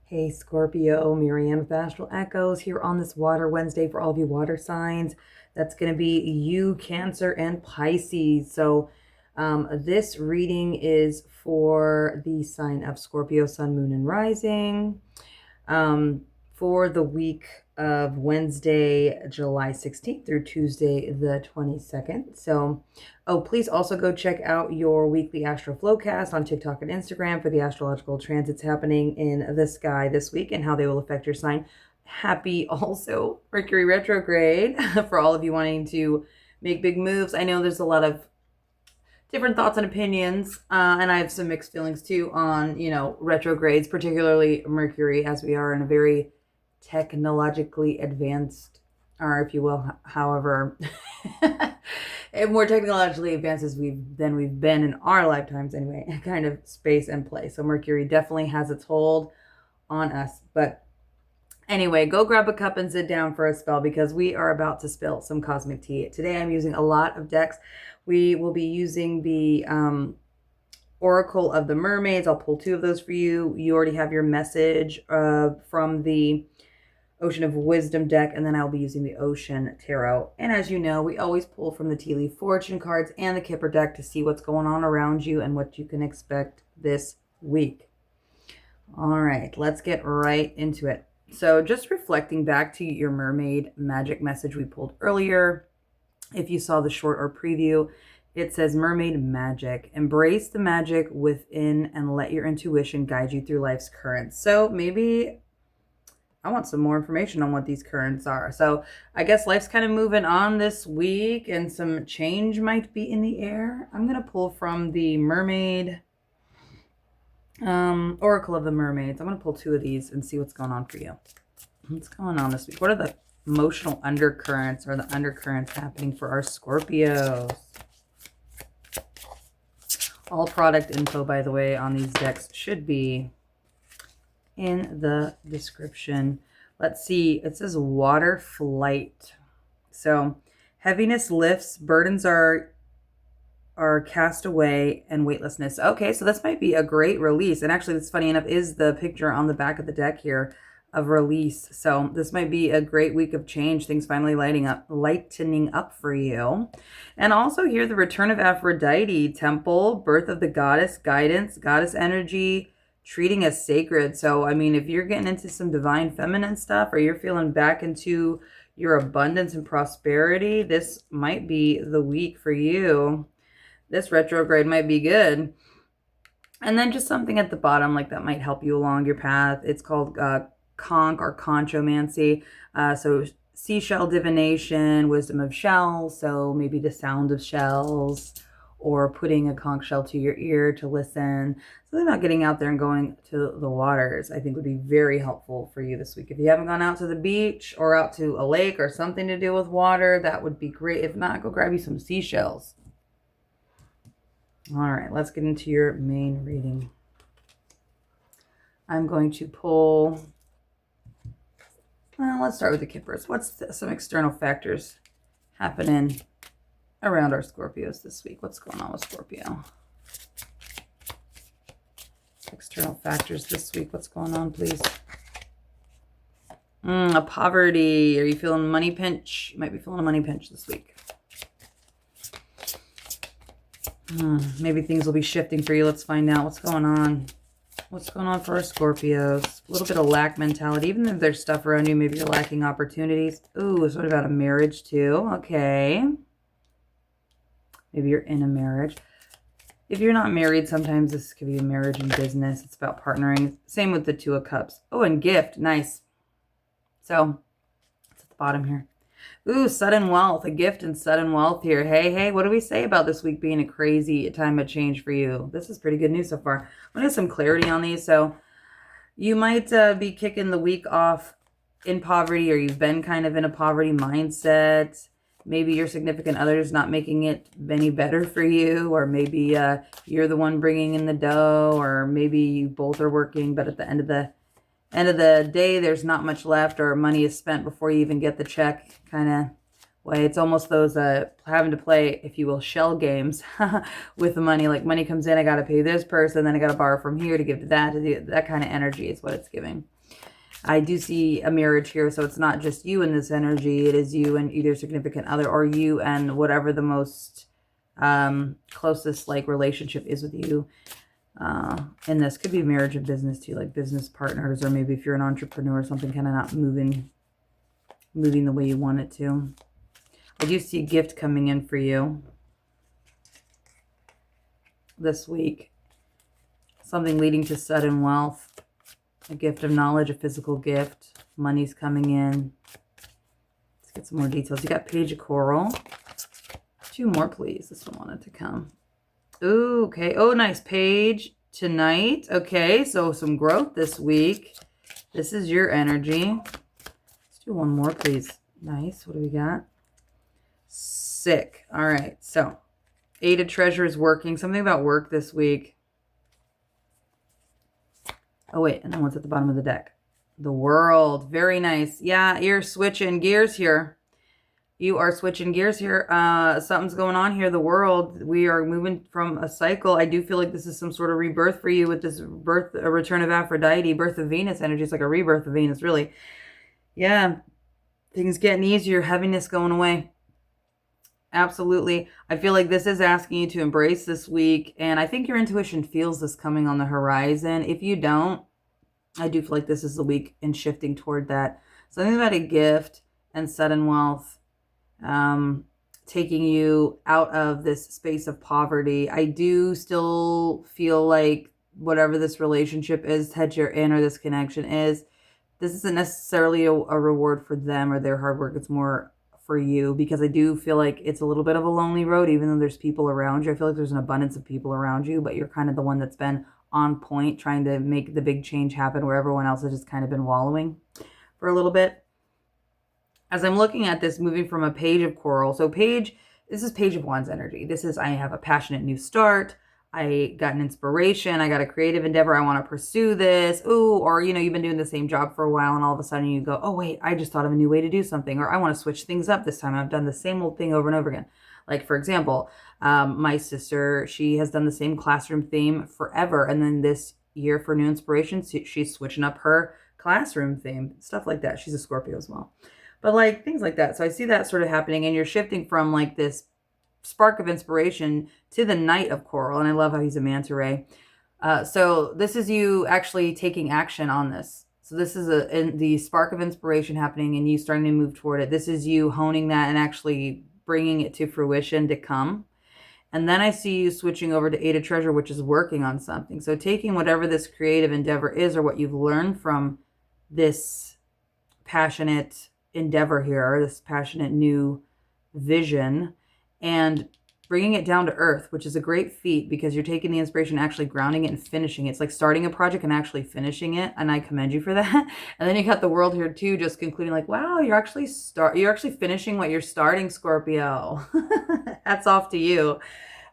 Hey Scorpio, Miriam with Astral Echoes here on this Water Wednesday for all of you water signs. That's going to be you, Cancer, and Pisces. So this reading is for the sign of Scorpio, Sun, Moon, and Rising. For the week of Wednesday, July 16th through Tuesday, the 22nd. So, please also go check out your weekly Astro Flowcast on TikTok and Instagram for the astrological transits happening in the sky this week and how they will affect your sign. Happy also Mercury retrograde for all of you wanting to make big moves. I know there's a lot of different thoughts and opinions, and I have some mixed feelings too on, retrogrades, particularly Mercury, as we are in a very technologically advanced, or if you will, however, more technologically advanced than we've been in our lifetimes anyway, kind of space and play. So Mercury definitely has its hold on us. But anyway, go grab a cup and sit down for a spell because we are about to spill some cosmic tea. Today I'm using a lot of decks. We will be using the Oracle of the Mermaids. I'll pull 2 of those for you. You already have your message from the Ocean of Wisdom deck, and then I'll be using the Ocean Tarot. And as you know, we always pull from the Tea Leaf Fortune cards and the Kipper deck to see what's going on around you and what you can expect this week. All right, let's get right into it. So just reflecting back to your mermaid magic message we pulled earlier, if you saw the short or preview, it says mermaid magic. Embrace the magic within and let your intuition guide you through life's currents. So maybe I want some more information on what these currents are. So I guess life's kind of moving on this week and some change might be in the air. I'm going to pull from the Mermaid Oracle of the Mermaids. I'm going to pull 2 of these and see what's going on for you. What's going on this week? What are the emotional undercurrents or the undercurrents happening for our Scorpios? All product info, by the way, on these decks should be in the description. Let's see. It says water flight. So heaviness lifts, burdens are cast away, and weightlessness. Okay, so this might be a great release. And actually, that's funny enough, is the picture on the back of the deck here of release. So this might be a great week of change. Things finally lightening up for you. And also here, the return of Aphrodite, temple, birth of the goddess, guidance, goddess energy, treating as sacred. So, I mean, if you're getting into some divine feminine stuff or you're feeling back into your abundance and prosperity, this might be the week for you. This retrograde might be good. And then just something at the bottom like that might help you along your path. It's called conch or conchomancy. So seashell divination, wisdom of shells. So maybe the sound of shells, or putting a conch shell to your ear to listen. Something about getting out there and going to the waters, I think would be very helpful for you this week. If you haven't gone out to the beach or out to a lake or something to do with water, that would be great. If not, go grab you some seashells. All right, let's get into your main reading. I'm going to pull, well, let's start with the Kippers. What's some external factors happening around our Scorpios this week? What's going on with Scorpio? External factors this week. What's going on, please? A poverty. Are you feeling a money pinch? You might be feeling a money pinch this week. Maybe things will be shifting for you. Let's find out what's going on. What's going on for our Scorpios? A little bit of lack mentality. Even if there's stuff around you, maybe you're lacking opportunities. Ooh, it's what about a marriage too? Okay. Maybe you're in a marriage. If you're not married, sometimes this could be a marriage and business. It's about partnering. Same with the 2 of Cups. Oh, and gift. Nice. So, it's at the bottom here. Ooh, sudden wealth. A gift and sudden wealth here. Hey, what do we say about this week being a crazy time of change for you? This is pretty good news so far. I'm going to get some clarity on these. So, you might be kicking the week off in poverty, or you've been kind of in a poverty mindset. Maybe your significant other is not making it any better for you, or maybe you're the one bringing in the dough, or maybe you both are working, but at the end of the day, there's not much left, or money is spent before you even get the check kind of way. It's almost those having to play, if you will, shell games with the money. Like money comes in, I got to pay this person, then I got to borrow from here to give to that. That kind of energy is what it's giving. I do see a marriage here, so it's not just you in this energy. It is you and either significant other or you and whatever the most closest like relationship is with you. And this could be marriage and business too, like business partners, or maybe if you're an entrepreneur or something, kind of not moving the way you want it to. I do see a gift coming in for you this week. Something leading to sudden wealth. A gift of knowledge, a physical gift. Money's coming in. Let's get some more details. You got Page of Coral. 2 more, please. This one wanted to come. Ooh, okay. Oh, nice. Page tonight. Okay, so some growth this week. This is your energy. Let's do 1 more, please. Nice. What do we got? Sick. All right. So 8 of Treasures working. Something about work this week. Oh, wait. And then what's at the bottom of the deck? The World. Very nice. Yeah, you're switching gears here. You are switching gears here. Something's going on here. The World. We are moving from a cycle. I do feel like this is some sort of rebirth for you with this birth, a return of Aphrodite, birth of Venus energy. It's like a rebirth of Venus, really. Yeah. Things getting easier. Heaviness going away. Absolutely. I feel like this is asking you to embrace this week. And I think your intuition feels this coming on the horizon. If you don't, I do feel like this is the week in shifting toward that. Something about a gift and sudden wealth, taking you out of this space of poverty. I do still feel like whatever this relationship is that you're in, or this connection is, this isn't necessarily a reward for them or their hard work. It's more for you, because I do feel like it's a little bit of a lonely road, even though there's people around you. I feel like there's an abundance of people around you, but you're kind of the one that's been on point, trying to make the big change happen where everyone else has just kind of been wallowing for a little bit. As I'm looking at this, moving from a Page of Coral. So this is Page of Wands energy. This is, I have a passionate new start. I got an inspiration. I got a creative endeavor. I want to pursue this. Ooh, or, you know, you've been doing the same job for a while and all of a sudden you go, oh, wait, I just thought of a new way to do something. Or I want to switch things up this time. I've done the same old thing over and over again. Like, for example, my sister, she has done the same classroom theme forever. And then this year for new inspiration, she's switching up her classroom theme, stuff like that. She's a Scorpio as well. But like things like that. So I see that sort of happening, and you're shifting from like this spark of inspiration to the Knight of Coral. And I love how he's a manta ray. So this is you actually taking action on this. So this is the spark of inspiration happening and you starting to move toward it. This is you honing that and actually bringing it to fruition to come. And then I see you switching over to 8 of Treasure, which is working on something. So taking whatever this creative endeavor is, or what you've learned from this passionate endeavor here, this passionate new vision, and bringing it down to earth, which is a great feat, because you're taking the inspiration, actually grounding it and finishing it. It's like starting a project and actually finishing it, and I commend you for that. And then you got the World here too, just concluding like, wow, you're actually finishing what you're starting, Scorpio. Hats off to you.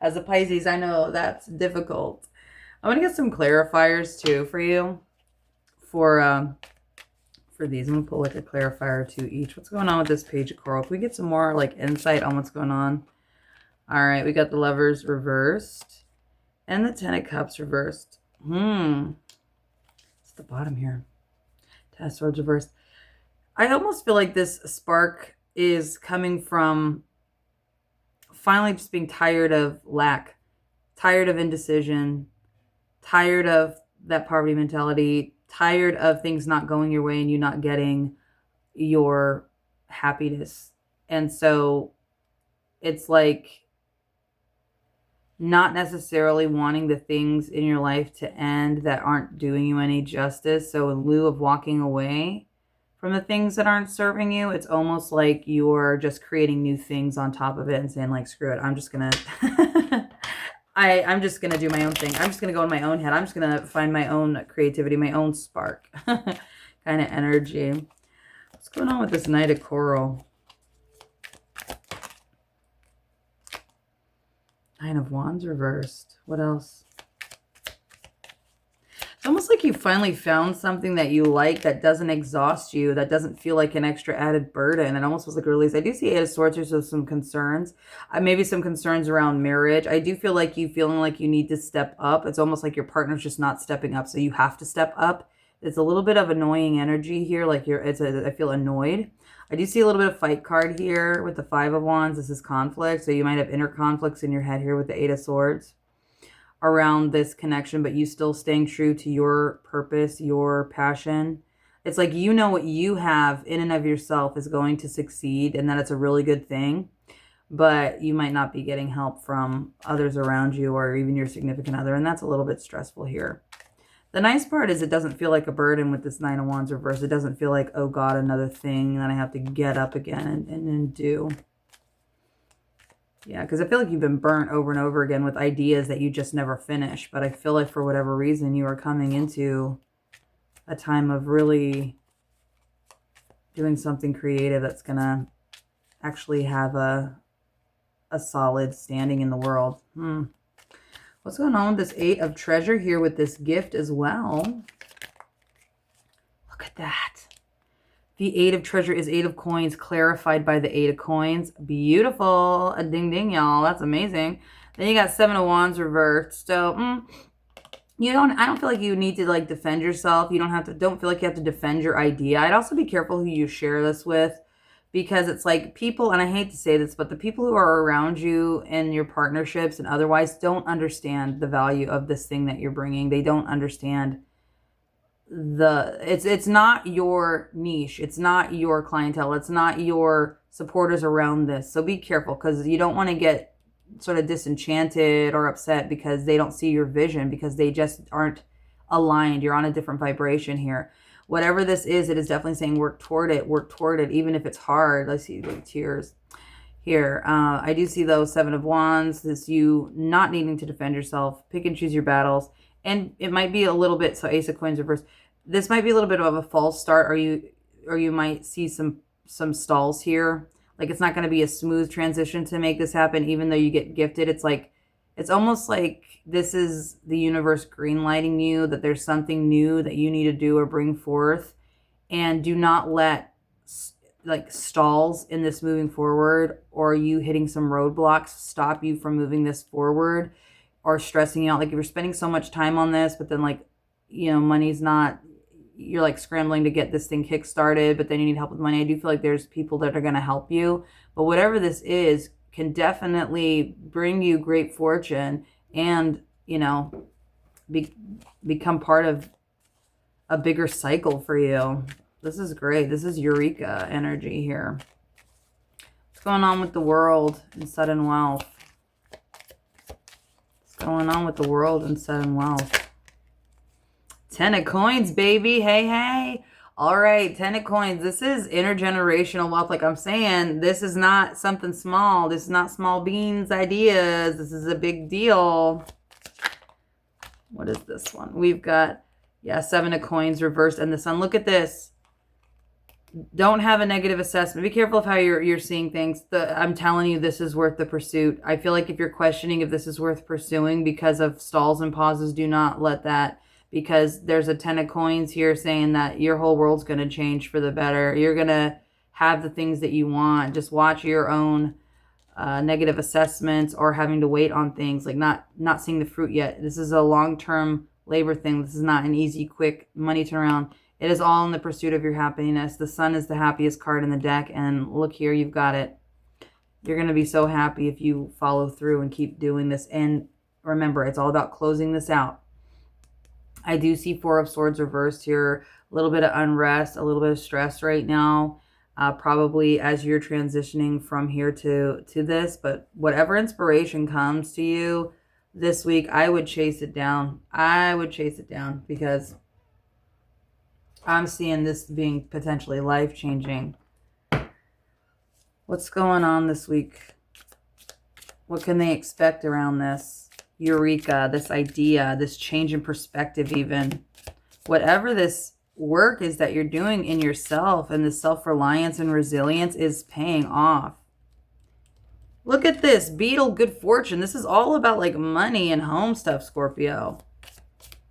As a Pisces, I know that's difficult. I'm gonna get some clarifiers too for you for these. I'm gonna pull like a clarifier or 2 each. What's going on with this Page of Coral? Can we get some more like insight on what's going on? All right, we got the Lovers reversed and the 10 of Cups reversed. It's the bottom here. 10 of Swords reversed. I almost feel like this spark is coming from finally just being tired of lack, tired of indecision, tired of that poverty mentality, tired of things not going your way and you not getting your happiness. And so it's like not necessarily wanting the things in your life to end that aren't doing you any justice. So in lieu of walking away from the things that aren't serving you, it's almost like you're just creating new things on top of it and saying like, screw it, I'm just gonna I'm just gonna do my own thing. I'm just gonna go in my own head. I'm just gonna find my own creativity, my own spark kind of energy. What's going on with this Knight of Coral? 9 of Wands reversed. What else? It's almost like you finally found something that you like, that doesn't exhaust you, that doesn't feel like an extra added burden. It almost was like a release. I do see 8 of Swords here, so some concerns. Maybe some concerns around marriage. I do feel like you feeling like you need to step up. It's almost like your partner's just not stepping up, so you have to step up It's a little bit of annoying energy here. Like I feel annoyed. I do see a little bit of fight card here with the 5 of Wands. This is conflict. So you might have inner conflicts in your head here with the 8 of Swords around this connection, but you still staying true to your purpose, your passion. It's like you know what you have in and of yourself is going to succeed and that it's a really good thing, but you might not be getting help from others around you or even your significant other, and that's a little bit stressful here. The nice part is it doesn't feel like a burden with this 9 of Wands reverse. It doesn't feel like, oh God, another thing that I have to get up again and do. Yeah, because I feel like you've been burnt over and over again with ideas that you just never finish. But I feel like for whatever reason, you are coming into a time of really doing something creative that's going to actually have a solid standing in the world. What's going on with this 8 of Treasure here with this gift as well? Look at that. The 8 of Treasure is 8 of Coins clarified by the 8 of Coins. Beautiful. A ding ding, y'all. That's amazing. Then you got 7 of Wands reversed. So, I don't feel like you need to like defend yourself. You don't feel like you have to defend your idea. I'd also be careful who you share this with, because it's like people, and I hate to say this, but the people who are around you in your partnerships and otherwise don't understand the value of this thing that you're bringing. They don't understand it's not your niche. It's not your clientele. It's not your supporters around this. So be careful, because you don't want to get sort of disenchanted or upset because they don't see your vision, because they just aren't aligned. You're on a different vibration here. Whatever this is, it is definitely saying work toward it, even if it's hard. Let's see the tears here. I do see those 7 of Wands, this you not needing to defend yourself, pick and choose your battles. And it might be a little bit, so Ace of Coins reverse. This might be a little bit of a false start, or you might see some stalls here. Like it's not going to be a smooth transition to make this happen, even though you get gifted. It's almost like this is the universe greenlighting you, that there's something new that you need to do or bring forth. And do not let like stalls in this moving forward, or you hitting some roadblocks, stop you from moving this forward, or stressing you out. Like if you're spending so much time on this, but then like, money's not, you're like scrambling to get this thing kick-started, but then you need help with money. I do feel like there's people that are going to help you, but whatever this is can definitely bring you great fortune and, become part of a bigger cycle for you. This is great. This is Eureka energy here. What's going on with the world and sudden wealth? Going on with the world and sudden wealth? 10 of Coins, baby. Hey. All right, 10 of Coins. This is intergenerational wealth. Like I'm saying, this is not something small. This is not small beans ideas. This is a big deal. What is this one? We've got, 7 of Coins reversed and the Sun. Look at this. Don't have a negative assessment. Be careful of how you're seeing things. I'm telling you, this is worth the pursuit. I feel like if you're questioning if this is worth pursuing because of stalls and pauses, do not let that, because there's a 10 of Coins here saying that your whole world's going to change for the better. You're going to have the things that you want. Just watch your own negative assessments or having to wait on things, like not seeing the fruit yet. This is a long-term labor thing. This is not an easy, quick money turnaround. It is all in the pursuit of your happiness. The Sun is the happiest card in the deck. And look here, you've got it. You're going to be so happy if you follow through and keep doing this. And remember, it's all about closing this out. I do see 4 of Swords reversed here. A little bit of unrest, a little bit of stress right now. Probably as you're transitioning from here to this. But whatever inspiration comes to you this week, I would chase it down. I would chase it down, because I'm seeing this being potentially life-changing. What's going on this week? What can they expect around this? Eureka, this idea, this change in perspective even. Whatever this work is that you're doing in yourself, and the self-reliance and resilience is paying off. Look at this. Beetle, good fortune. This is all about like money and home stuff, Scorpio.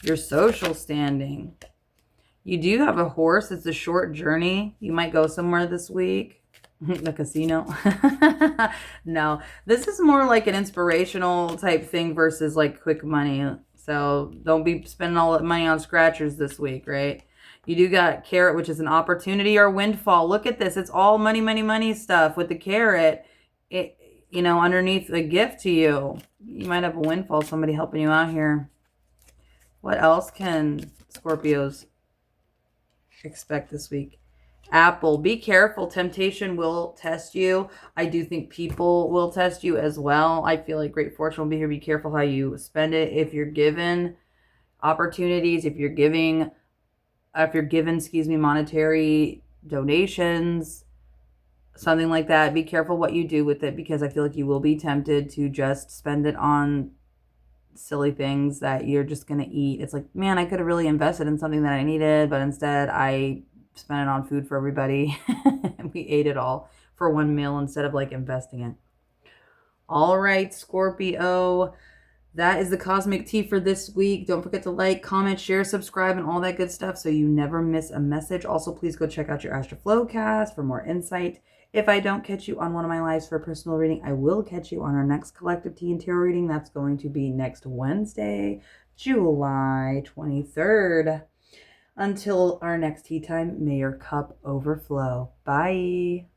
Your social standing. You do have a horse. It's a short journey. You might go somewhere this week. The casino. No, this is more like an inspirational type thing versus like quick money. So don't be spending all that money on scratchers this week, right? You do got carrot, which is an opportunity or windfall. Look at this. It's all money, money, money stuff with the carrot. It, you know, underneath a gift to you. You might have a windfall, somebody helping you out here. What else can Scorpios expect this week? Apple, be careful. Temptation will test you. I do think people will test you as well. I feel like great fortune will be here. Be careful how you spend it. If you're given opportunities, if you're given, excuse me, monetary donations, something like that, be careful what you do with it, because I feel like you will be tempted to just spend it on silly things that you're just going to eat. It's like, man, I could have really invested in something that I needed, but instead I spent it on food for everybody and we ate it all for one meal instead of like investing it. All right, Scorpio, that is the cosmic tea for this week. Don't forget to like, comment, share, subscribe, and all that good stuff so you never miss a message. Also, please go check out your Astro Flowcast for more insight. If I don't catch you on one of my lives for a personal reading, I will catch you on our next collective tea and tarot reading. That's going to be next Wednesday, July 23rd. Until our next tea time, may your cup overflow. Bye.